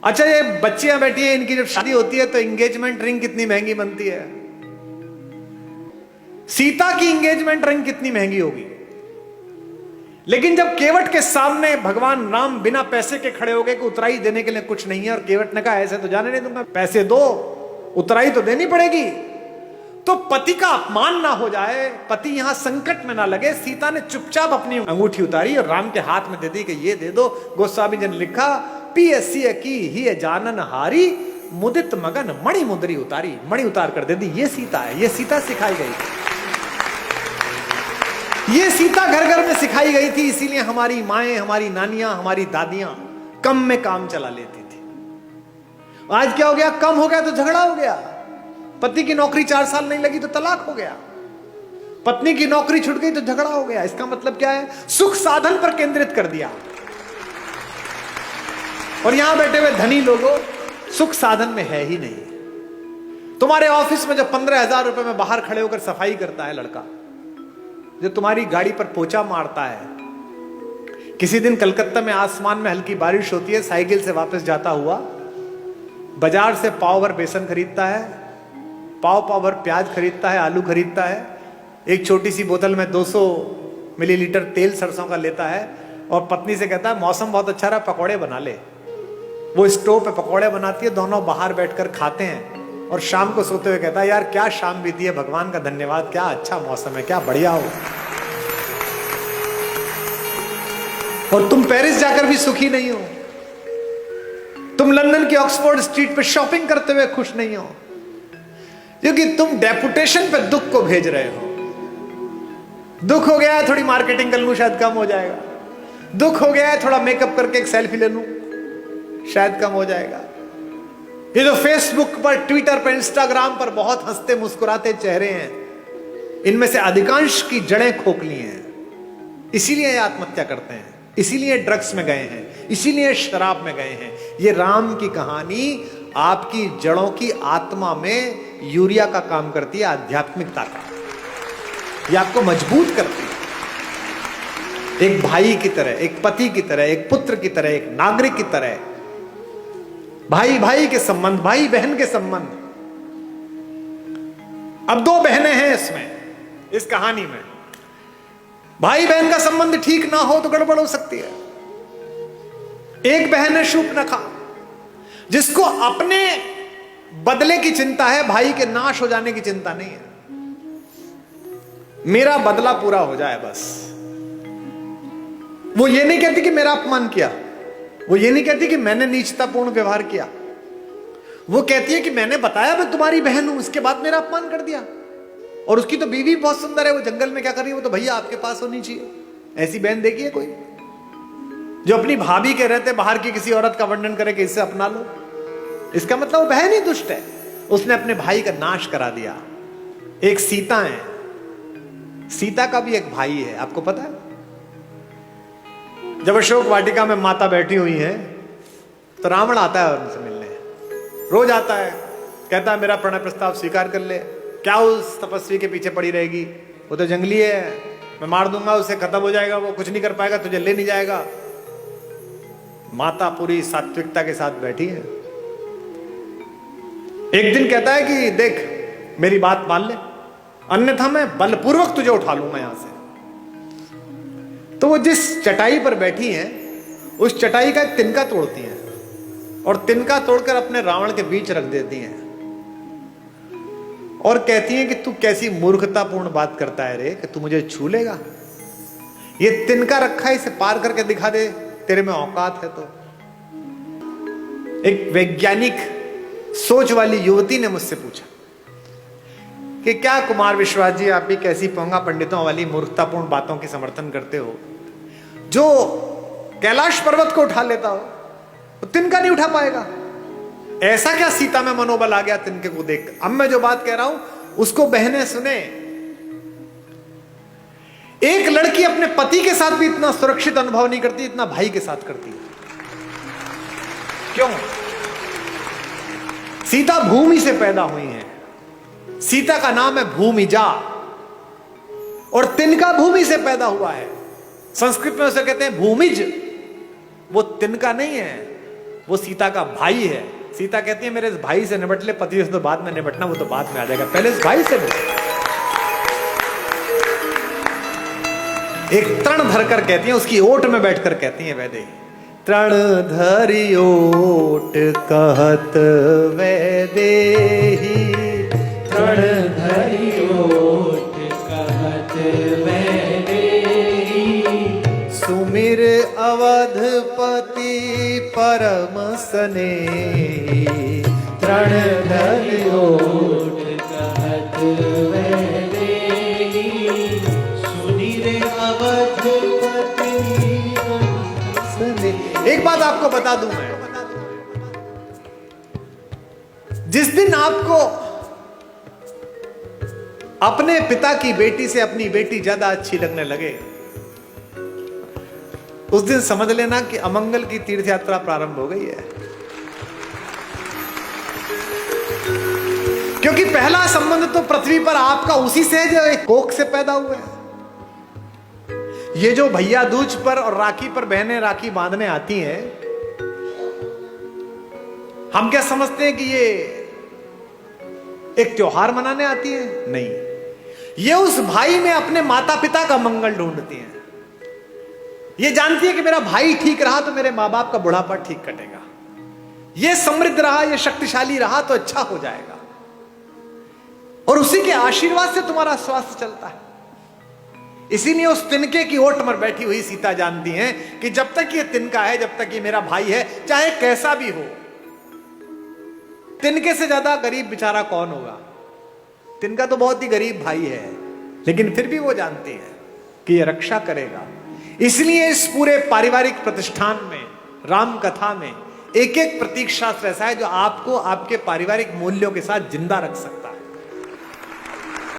अच्छा, ये बच्चियां बैठी हैं, इनकी जब शादी होती है तो एंगेजमेंट रिंग कितनी महंगी बनती है। सीता की एंगेजमेंट रिंग कितनी महंगी होगी, लेकिन जब केवट के सामने भगवान राम बिना पैसे के खड़े हो गए कि उतराई देने के लिए कुछ नहीं है, और केवट ने कहा ऐसे तो जाने नहीं दूंगा, पैसे दो, उतराई तो देनी पड़ेगी। तो पति का अपमान ना हो जाए, पति यहां संकट में ना लगे, सीता ने चुपचाप अपनी अंगूठी उतारी और राम के हाथ में दे दी कि ये दे दो। गोस्वामी जी ने लिखा, पीएसी की ही जानन हारी, मुदित मगन मणि मुद्री उतारी, मणि उतार कर दे दी। ये सीता है, ये सीता सिखाई गई थी, ये सीता घर घर में सिखाई गई थी। इसीलिए हमारी माएं, हमारी नानियां, हमारी दादियां कम में काम चला लेती थी। आज क्या हो गया, कम हो गया तो झगड़ा हो गया। पति की नौकरी 4 साल नहीं लगी तो तलाक हो गया, पत्नी की नौकरी छूट गई तो झगड़ा हो गया। इसका मतलब क्या है, सुख साधन पर केंद्रित कर दिया। और यहां बैठे हुए धनी लोगों, सुख साधन में है ही नहीं। तुम्हारे ऑफिस में जो 15,000 रुपए में बाहर खड़े होकर सफाई करता है लड़का, जो तुम्हारी गाड़ी पर पोछा मारता है, किसी दिन कलकत्ता में आसमान में हल्की बारिश होती है, साइकिल से वापस जाता हुआ बाजार से पाव भर बेसन खरीदता है, पाव भर प्याज खरीदता है, आलू खरीदता है, एक छोटी सी बोतल में 200 मिलीलीटर तेल सरसों का लेता है और पत्नी से कहता है मौसम बहुत अच्छा रहा, पकौड़े बना ले। वो स्टोव पे पकौड़े बनाती है, दोनों बाहर बैठकर खाते हैं और शाम को सोते हुए कहता है यार क्या शाम बीती है, भगवान का धन्यवाद, क्या अच्छा मौसम है, क्या बढ़िया हो। और तुम पेरिस जाकर भी सुखी नहीं हो, तुम लंदन की ऑक्सफोर्ड स्ट्रीट पे शॉपिंग करते हुए खुश नहीं हो, क्योंकि तुम डेपुटेशन पे दुख को भेज रहे हो। दुख हो गया है, थोड़ी मार्केटिंग कर लूं शायद कम हो जाएगा। दुख हो गया है, थोड़ा मेकअप करके एक सेल्फी ले लूं शायद कम हो जाएगा। ये जो फेसबुक पर, ट्विटर पर, इंस्टाग्राम पर बहुत हंसते मुस्कुराते चेहरे हैं, इनमें से अधिकांश की जड़ें खोखली हैं। इसीलिए ये आत्महत्या करते हैं, इसीलिए ड्रग्स में गए हैं, इसीलिए शराब में गए हैं। ये राम की कहानी आपकी जड़ों की आत्मा में यूरिया का काम करती है, आध्यात्मिकता का। ये आपको मजबूत करती है, एक भाई की तरह, एक पति की तरह, एक पुत्र की तरह, एक नागरिक की तरह। भाई भाई के संबंध, भाई बहन के संबंध। अब 2 बहनें हैं इसमें, इस कहानी में। भाई बहन का संबंध ठीक ना हो तो गड़बड़ हो सकती है। एक बहन है शूर्पणखा, जिसको अपने बदले की चिंता है, भाई के नाश हो जाने की चिंता नहीं है। मेरा बदला पूरा हो जाए बस। वो ये नहीं कहती कि मेरा अपमान किया, वो ये नहीं कहती कि मैंने नीचतापूर्ण व्यवहार किया, वो कहती है कि मैंने बताया मैं तुम्हारी बहन हूं, इसके बाद मेरा अपमान कर दिया। और उसकी तो बीवी बहुत सुंदर है, वो जंगल में क्या कर रही है, वो तो भैया आपके पास होनी चाहिए। ऐसी बहन देखी है कोई जो अपनी भाभी के रहते बाहर की किसी औरत का वर्णन करे कि इससे अपना लो? इसका मतलब वो बहन ही दुष्ट है, उसने अपने भाई का नाश करा दिया। एक सीता है, सीता का भी एक भाई है, आपको पता है? जब अशोक वाटिका में माता बैठी हुई है तो रावण आता है उनसे मिलने, रोज आता है, कहता है मेरा प्रणय प्रस्ताव स्वीकार कर ले। क्या उस तपस्वी के पीछे पड़ी रहेगी, वो तो जंगली है, मैं मार दूंगा उसे, खत्म हो जाएगा, वो कुछ नहीं कर पाएगा, तुझे ले नहीं जाएगा। माता पूरी सात्विकता के साथ बैठी है। एक दिन कहता है कि देख मेरी बात मान ले, अन्यथा मैं बलपूर्वक तुझे उठा लूंगा यहां से। तो वो जिस चटाई पर बैठी हैं, उस चटाई का एक तिनका तोड़ती हैं और तिनका तोड़कर अपने रावण के बीच रख देती हैं और कहती हैं कि तू कैसी मूर्खतापूर्ण बात करता है रे, कि तू मुझे छू लेगा? ये तिनका रखा है, इसे पार करके दिखा दे, तेरे में औकात है तो। एक वैज्ञानिक सोच वाली युवती ने मुझसे पूछा कि क्या कुमार विश्वास जी आप भी कैसी पोंगा पंडितों वाली मूर्खतापूर्ण बातों की समर्थन करते हो? जो कैलाश पर्वत को उठा लेता हो तो तिनका नहीं उठा पाएगा। ऐसा क्या सीता में मनोबल आ गया तिनके को देख? अब मैं जो बात कह रहा हूं उसको बहनें सुने। एक लड़की अपने पति के साथ भी इतना सुरक्षित अनुभव नहीं करती, इतना भाई के साथ करती है। क्यों? सीता भूमि से पैदा हुई है, सीता का नाम है भूमिजा, और तिनका भूमि से पैदा हुआ है। संस्कृत में उसे कहते हैं भूमिज, वो तिनका नहीं है। वो सीता का भाई है। सीता कहती है मेरे इस भाई से निपट ले, पति से तो बाद में निपटना, वो तो बाद में आ जाएगा, पहले इस भाई से निपट। एक तृण धरकर कहती है, उसकी ओट में बैठकर कहती है वैदेही, तृण धरि ओट कहत वैदेही, तृण धरि ओट कहत वैदेही, सुमिर अवधपति परम स्नेही, तृण धरि ओट कहत वैदेही, सुमिर अवधपति स्नेही। एक बात आपको बता दूं मैं, जिस दिन आपको अपने पिता की बेटी से अपनी बेटी ज्यादा अच्छी लगने लगे, उस दिन समझ लेना कि अमंगल की तीर्थ यात्रा प्रारंभ हो गई है। क्योंकि पहला संबंध तो पृथ्वी पर आपका उसी से है जो एक कोख से पैदा हुआ है। ये जो भैया दूज पर और राखी पर बहनें राखी बांधने आती हैं, हम क्या समझते हैं कि ये एक त्योहार मनाने आती है? नहीं, ये उस भाई में अपने माता पिता का मंगल ढूंढती हैं। ये जानती है कि मेरा भाई ठीक रहा तो मेरे मां बाप का बुढ़ापा ठीक कटेगा, ये समृद्ध रहा, ये शक्तिशाली रहा तो अच्छा हो जाएगा, और उसी के आशीर्वाद से तुम्हारा स्वास्थ्य चलता है। इसीलिए उस तिनके की ओट पर बैठी हुई सीता जानती है कि जब तक ये तिनका है, जब तक ये मेरा भाई है, चाहे कैसा भी हो, तिनके से ज्यादा गरीब बेचारा कौन होगा। तिनका तो बहुत ही गरीब भाई है, लेकिन फिर भी वो जानती है कि ये रक्षा करेगा। इसलिए इस पूरे पारिवारिक प्रतिष्ठान में, राम कथा में एक एक प्रतीक शास्त्र ऐसा है जो आपको आपके पारिवारिक मूल्यों के साथ जिंदा रख सकता है।